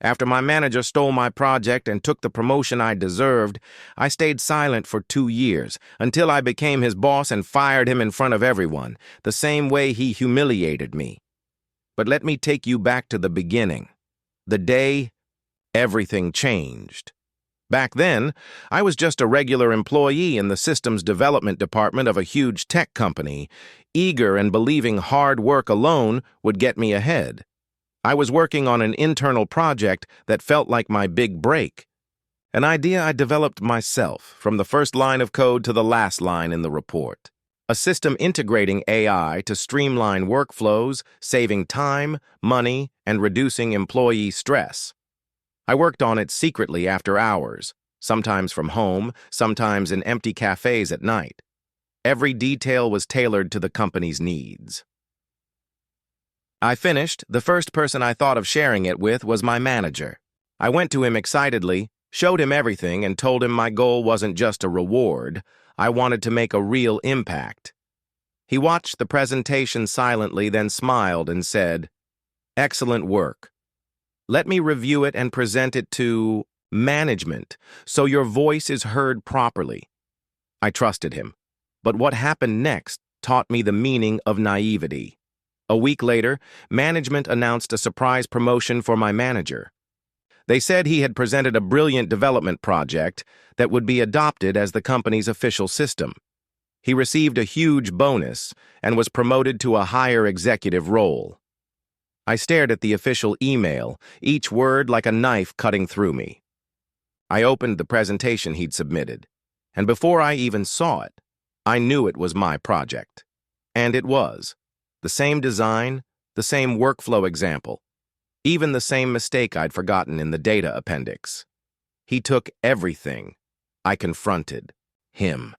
After my manager stole my project and took the promotion I deserved, I stayed silent for 2 years, until I became his boss and fired him in front of everyone, the same way he humiliated me. But let me take you back to the beginning. The day everything changed. Back then, I was just a regular employee in the systems development department of a huge tech company, eager and believing hard work alone would get me ahead. I was working on an internal project that felt like my big break. An idea I developed myself, from the first line of code to the last line in the report. A system integrating AI to streamline workflows, saving time, money, and reducing employee stress. I worked on it secretly after hours, sometimes from home, sometimes in empty cafes at night. Every detail was tailored to the company's needs. I finished. The first person I thought of sharing it with was my manager. I went to him excitedly, showed him everything, and told him my goal wasn't just a reward. I wanted to make a real impact. He watched the presentation silently, then smiled and said, "Excellent work. Let me review it and present it to management, so your voice is heard properly." I trusted him, but what happened next taught me the meaning of naivety. A week later, management announced a surprise promotion for my manager. They said he had presented a brilliant development project that would be adopted as the company's official system. He received a huge bonus and was promoted to a higher executive role. I stared at the official email, each word like a knife cutting through me. I opened the presentation he'd submitted, and before I even saw it, I knew it was my project. And it was. The same design, the same workflow example, even the same mistake I'd forgotten in the data appendix. He took everything. I confronted him.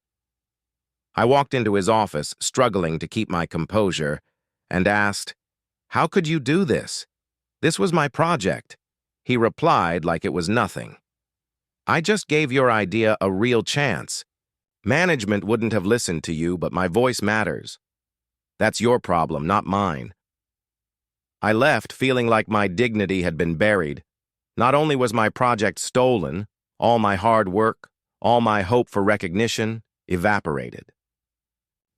I walked into his office, struggling to keep my composure, and asked, "How could you do this? This was my project." He replied like it was nothing. "I just gave your idea a real chance. Management wouldn't have listened to you, but my voice matters. That's your problem, not mine." I left feeling like my dignity had been buried. Not only was my project stolen, all my hard work, all my hope for recognition, evaporated.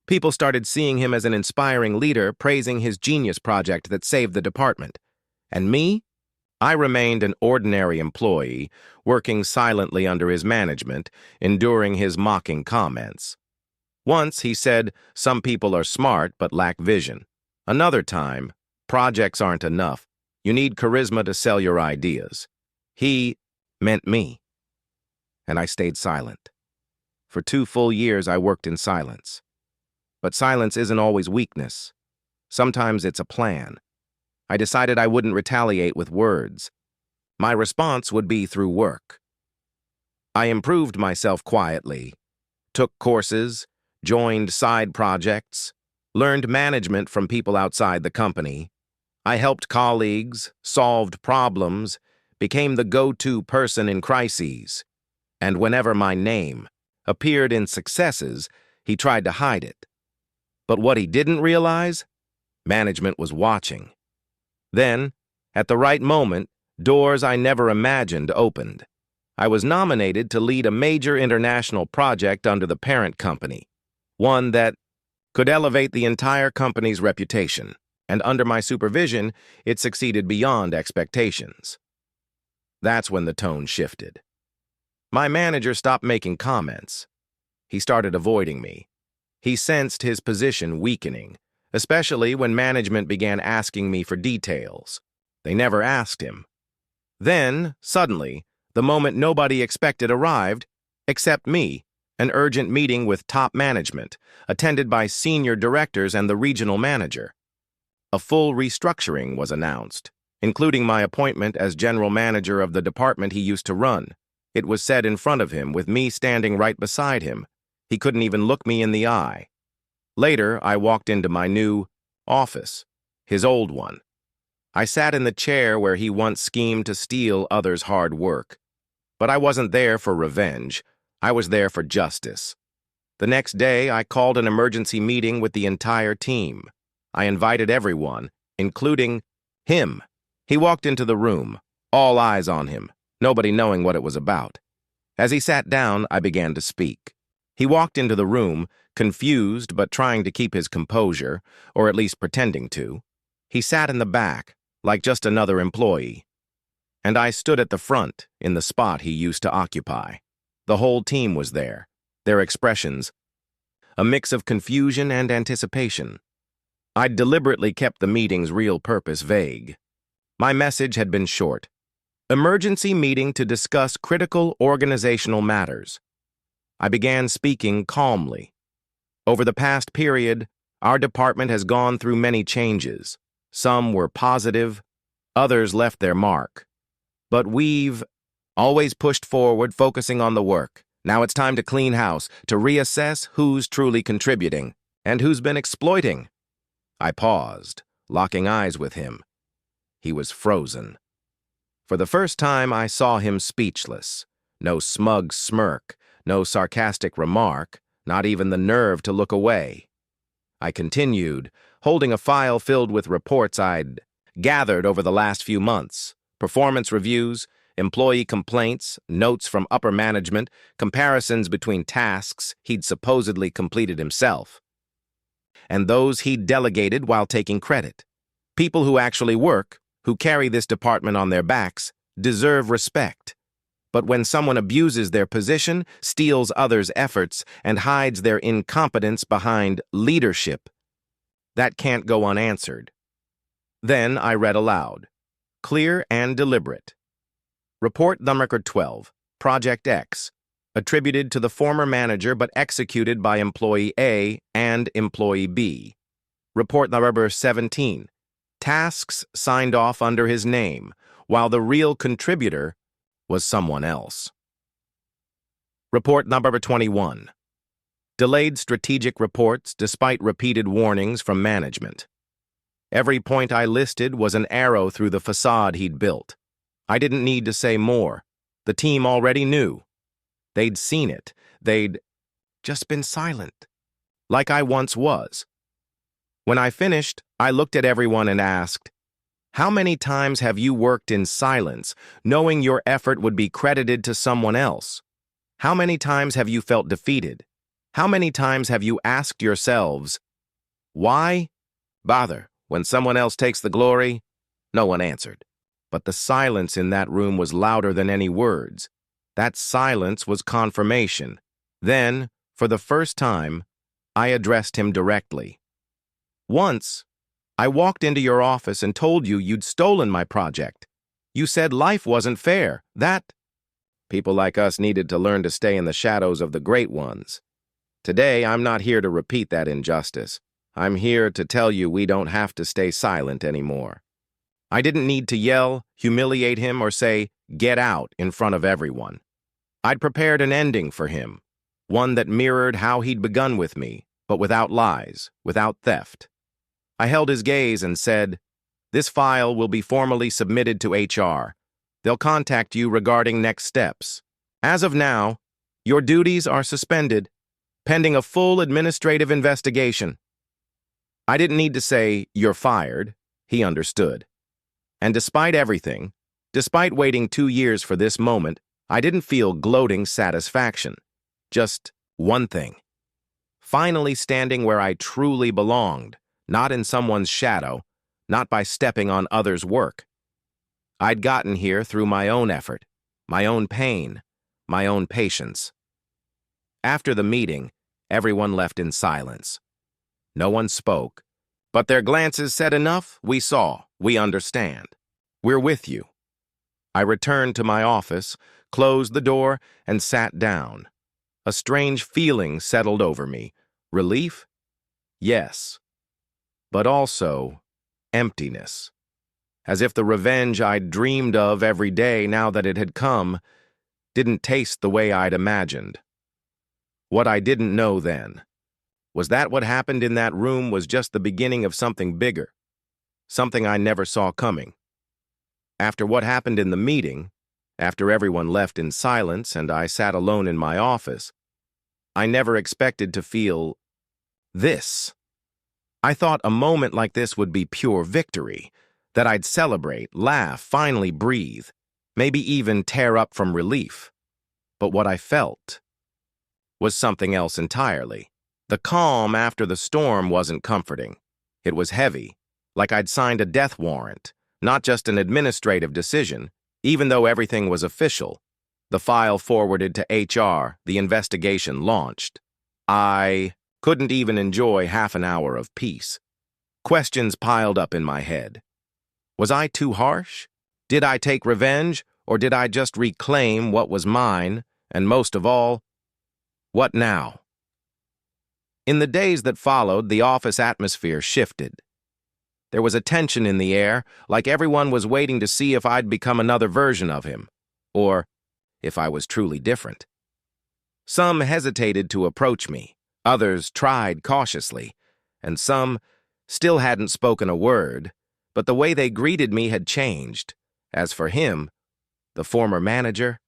People started seeing him as an inspiring leader, praising his genius project that saved the department. And me? I remained an ordinary employee, working silently under his management, enduring his mocking comments. Once he said, "Some people are smart but lack vision." Another time, "Projects aren't enough. You need charisma to sell your ideas." He meant me. And I stayed silent. For 2 full years, I worked in silence. But silence isn't always weakness. Sometimes it's a plan. I decided I wouldn't retaliate with words. My response would be through work. I improved myself quietly, took courses, joined side projects, learned management from people outside the company. I helped colleagues, solved problems, became the go-to person in crises. And whenever my name appeared in successes, he tried to hide it. But what he didn't realize? Management was watching. Then, at the right moment, doors I never imagined opened. I was nominated to lead a major international project under the parent company, one that could elevate the entire company's reputation, and under my supervision, it succeeded beyond expectations. That's when the tone shifted. My manager stopped making comments. He started avoiding me. He sensed his position weakening, especially when management began asking me for details. They never asked him. Then, suddenly, the moment nobody expected arrived, except me, an urgent meeting with top management, attended by senior directors and the regional manager. A full restructuring was announced, including my appointment as general manager of the department he used to run. It was said in front of him, with me standing right beside him. He couldn't even look me in the eye. Later, I walked into my new office, his old one. I sat in the chair where he once schemed to steal others' hard work. But I wasn't there for revenge. I was there for justice. The next day, I called an emergency meeting with the entire team. I invited everyone, including him. He walked into the room, All eyes on him, nobody knowing what it was about. As he sat down, I began to speak. He walked into the room, confused but trying to keep his composure, or at least pretending to. He sat in the back, like just another employee. And I stood at the front, in the spot he used to occupy. The whole team was there, their expressions, a mix of confusion and anticipation. I'd deliberately kept the meeting's real purpose vague. My message had been short. Emergency meeting to discuss critical organizational matters. I began speaking calmly. Over the past period, our department has gone through many changes. Some were positive, others left their mark. But we've always pushed forward, focusing on the work. Now it's time to clean house, to reassess who's truly contributing and who's been exploiting. I paused, locking eyes with him. He was frozen. For the first time, I saw him speechless. No smug smirk, no sarcastic remark, not even the nerve to look away. I continued, holding a file filled with reports I'd gathered over the last few months. Performance reviews, employee complaints, notes from upper management, comparisons between tasks he'd supposedly completed himself, and those he'd delegated while taking credit. People who actually work, who carry this department on their backs, deserve respect. But when someone abuses their position, steals others' efforts, and hides their incompetence behind leadership, that can't go unanswered. Then I read aloud, clear and deliberate. Report number 12, Project X, attributed to the former manager but executed by Employee A and Employee B. Report number 17, tasks signed off under his name, while the real contributor was someone else. Report number 21, delayed strategic reports despite repeated warnings from management. Every point I listed was an arrow through the facade he'd built. I didn't need to say more. The team already knew. They'd seen it. They'd just been silent, like I once was. When I finished, I looked at everyone and asked, how many times have you worked in silence, knowing your effort would be credited to someone else? How many times have you felt defeated? How many times have you asked yourselves, why bother when someone else takes the glory? No one answered. But the silence in that room was louder than any words. That silence was confirmation. Then, for the first time, I addressed him directly. Once, I walked into your office and told you you'd stolen my project. You said life wasn't fair, that people like us needed to learn to stay in the shadows of the great ones. Today, I'm not here to repeat that injustice. I'm here to tell you we don't have to stay silent anymore. I didn't need to yell, humiliate him, or say, get out, in front of everyone. I'd prepared an ending for him, one that mirrored how he'd begun with me, but without lies, without theft. I held his gaze and said, this file will be formally submitted to HR. They'll contact you regarding next steps. As of now, your duties are suspended, pending a full administrative investigation. I didn't need to say, you're fired. He understood. And despite everything, despite waiting 2 years for this moment, I didn't feel gloating satisfaction. Just one thing. Finally standing where I truly belonged, not in someone's shadow, not by stepping on others' work. I'd gotten here through my own effort, my own pain, my own patience. After the meeting, everyone left in silence. No one spoke, but their glances said enough. We saw, we understand. We're with you. I returned to my office, closed the door, and sat down. A strange feeling settled over me. Relief? Yes. But also emptiness. As if the revenge I'd dreamed of every day, now that it had come, didn't taste the way I'd imagined. What I didn't know then was that what happened in that room was just the beginning of something bigger, something I never saw coming. After what happened in the meeting, after everyone left in silence and I sat alone in my office, I never expected to feel this. I thought a moment like this would be pure victory, that I'd celebrate, laugh, finally breathe. maybe even tear up from relief. But what I felt was something else entirely. The calm after the storm wasn't comforting. It was heavy, like I'd signed a death warrant, not just an administrative decision. Even though everything was official, the file forwarded to HR, the investigation launched. I couldn't even enjoy half an hour of peace. Questions piled up in my head. Was I too harsh? Did I take revenge, or did I just reclaim what was mine? And most of all, what now? In the days that followed, the office atmosphere shifted. There was a tension in the air, like everyone was waiting to see if I'd become another version of him, or if I was truly different. Some hesitated to approach me, others tried cautiously, and some still hadn't spoken a word, but the way they greeted me had changed. As for him, the former manager,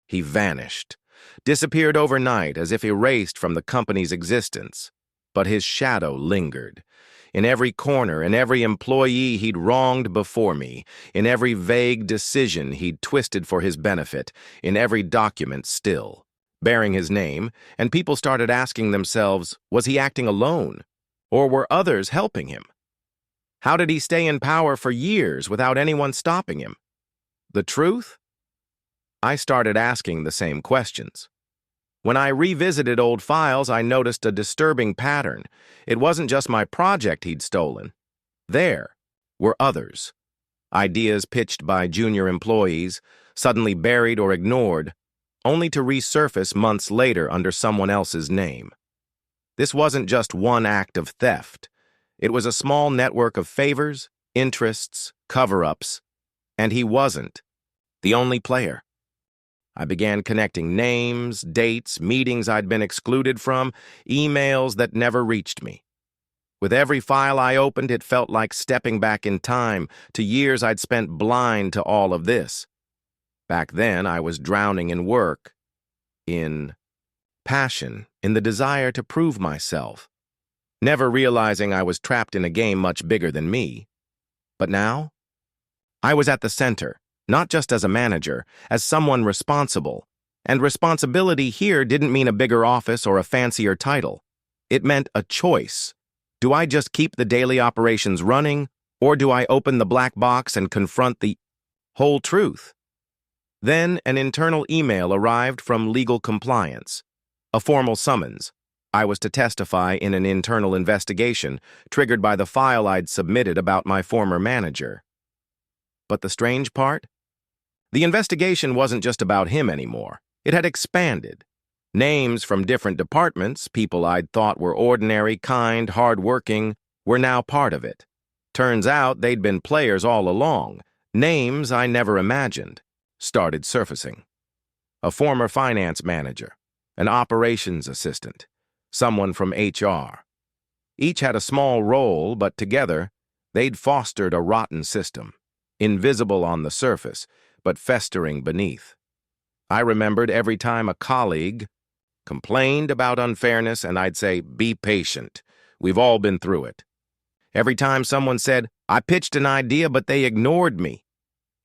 he vanished, disappeared overnight as if erased from the company's existence. But his shadow lingered. In every corner, in every employee he'd wronged before me, in every vague decision he'd twisted for his benefit, in every document still, bearing his name, and people started asking themselves, was he acting alone? Or were others helping him? How did he stay in power for years without anyone stopping him? The truth? I started asking the same questions. When I revisited old files, I noticed a disturbing pattern. It wasn't just my project he'd stolen. There were others. Ideas pitched by junior employees, suddenly buried or ignored, only to resurface months later under someone else's name. This wasn't just one act of theft. It was a small network of favors, interests, cover-ups, and he wasn't the only player. I began connecting names, dates, meetings I'd been excluded from, emails that never reached me. With every file I opened, it felt like stepping back in time to years I'd spent blind to all of this. Back then, I was drowning in work, in passion, in the desire to prove myself, never realizing I was trapped in a game much bigger than me. But now, I was at the center. Not just as a manager, as someone responsible. And responsibility here didn't mean a bigger office or a fancier title. It meant a choice. Do I just keep the daily operations running, or do I open the black box and confront the whole truth? Then an internal email arrived from legal compliance, a formal summons. I was to testify in an internal investigation triggered by the file I'd submitted about my former manager. But the strange part? The investigation wasn't just about him anymore. It had expanded. Names from different departments, people I'd thought were ordinary, kind, hard-working, were now part of it. Turns out they'd been players all along. Names I never imagined started surfacing. A former finance manager, an operations assistant, someone from HR. Each had a small role, but together, they'd fostered a rotten system, invisible on the surface, but festering beneath. I remembered every time a colleague complained about unfairness, and I'd say, be patient. We've all been through it. Every time someone said, I pitched an idea, but they ignored me.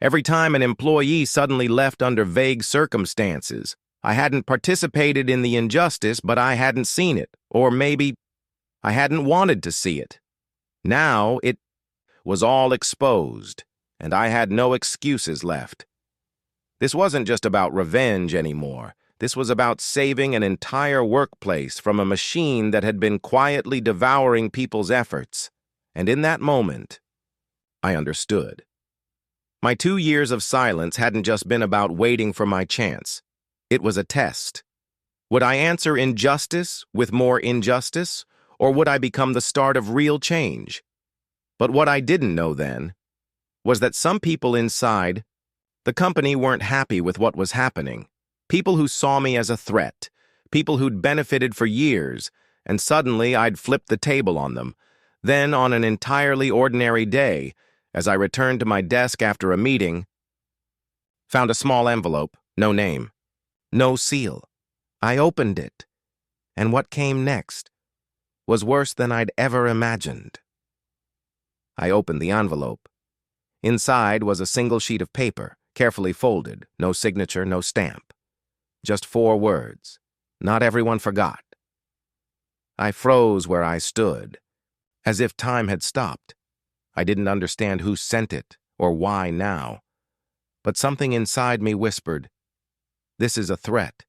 Every time an employee suddenly left under vague circumstances. I hadn't participated in the injustice, but I hadn't seen it, or maybe I hadn't wanted to see it. Now it was all exposed, and I had no excuses left. This wasn't just about revenge anymore. This was about saving an entire workplace from a machine that had been quietly devouring people's efforts. And in that moment, I understood. My 2 years of silence hadn't just been about waiting for my chance. It was a test. Would I answer injustice with more injustice, or would I become the start of real change? But what I didn't know then was that some people inside the company weren't happy with what was happening. People who saw me as a threat, people who'd benefited for years, and suddenly I'd flipped the table on them. Then, on an entirely ordinary day, as I returned to my desk after a meeting, found a small envelope, no name, no seal. I opened it, and what came next was worse than I'd ever imagined. I opened the envelope. Inside was a single sheet of paper, carefully folded, no signature, no stamp. Just 4 words. Not everyone forgot. I froze where I stood, as if time had stopped. I didn't understand who sent it or why now. But something inside me whispered, "This is a threat.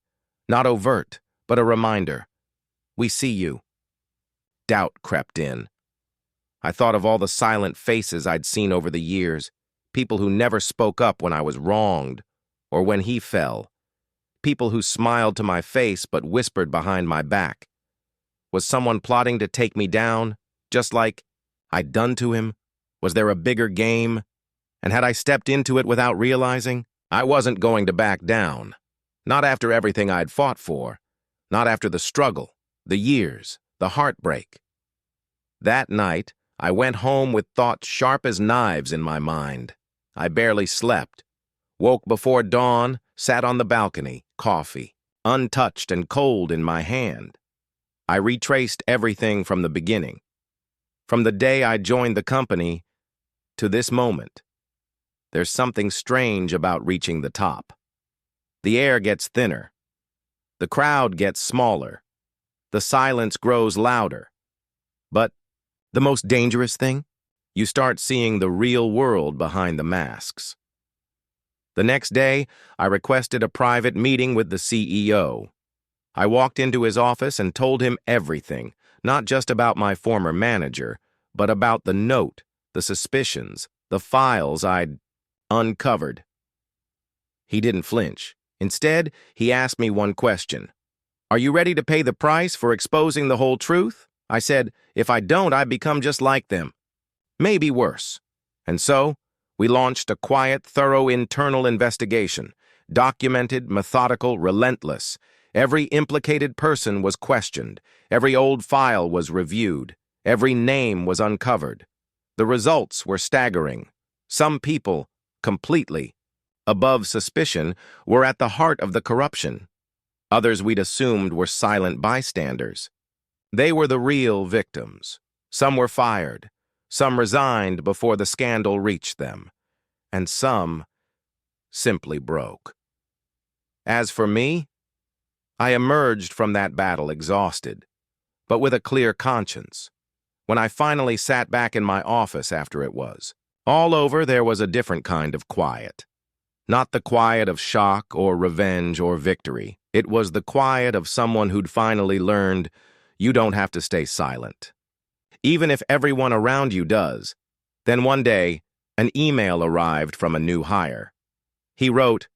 Not overt, but a reminder. We see you." Doubt crept in. I thought of all the silent faces I'd seen over the years, people who never spoke up when I was wronged or when he fell, people who smiled to my face but whispered behind my back. Was someone plotting to take me down, just like I'd done to him? Was there a bigger game? And had I stepped into it without realizing? I wasn't going to back down. Not after everything I'd fought for. Not after the struggle, the years, the heartbreak. That night, I went home with thoughts sharp as knives in my mind. I barely slept. Woke before dawn, sat on the balcony, coffee, untouched and cold in my hand. I retraced everything from the beginning. From the day I joined the company to this moment. There's something strange about reaching the top. The air gets thinner. The crowd gets smaller. The silence grows louder. But the most dangerous thing? You start seeing the real world behind the masks. The next day, I requested a private meeting with the CEO. I walked into his office and told him everything, not just about my former manager, but about the note, the suspicions, the files I'd uncovered. He didn't flinch. Instead, he asked me one question. "Are you ready to pay the price for exposing the whole truth?" I said, "If I don't, I become just like them. Maybe worse." And so, we launched a quiet, thorough internal investigation, documented, methodical, relentless. Every implicated person was questioned. Every old file was reviewed. Every name was uncovered. The results were staggering. Some people, completely above suspicion, were at the heart of the corruption. Others we'd assumed were silent bystanders. They were the real victims. Some were fired. Some resigned before the scandal reached them. And some simply broke. As for me, I emerged from that battle exhausted, but with a clear conscience. When I finally sat back in my office after it was all over, there was a different kind of quiet. Not the quiet of shock or revenge or victory. It was the quiet of someone who'd finally learned you don't have to stay silent. Even if everyone around you does. Then one day, an email arrived from a new hire. He wrote,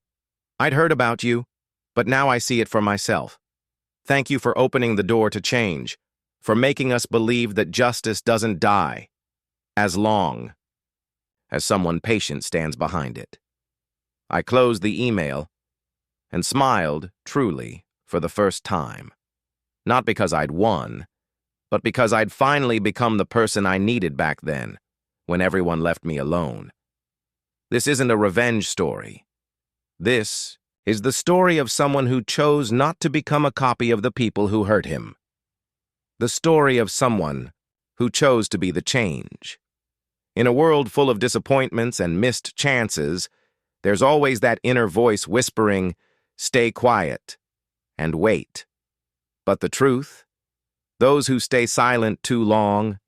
"I'd heard about you, but now I see it for myself. Thank you for opening the door to change, for making us believe that justice doesn't die as long as someone patient stands behind it." I closed the email and smiled, truly, for the first time. Not because I'd won, but because I'd finally become the person I needed back then, when everyone left me alone. This isn't a revenge story. This is the story of someone who chose not to become a copy of the people who hurt him. The story of someone who chose to be the change. In a world full of disappointments and missed chances, there's always that inner voice whispering, "Stay quiet and wait." But the truth? Those who stay silent too long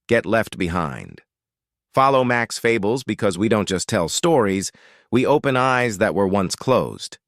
get left behind. Follow Mac's fables because we don't just tell stories, we open eyes that were once closed.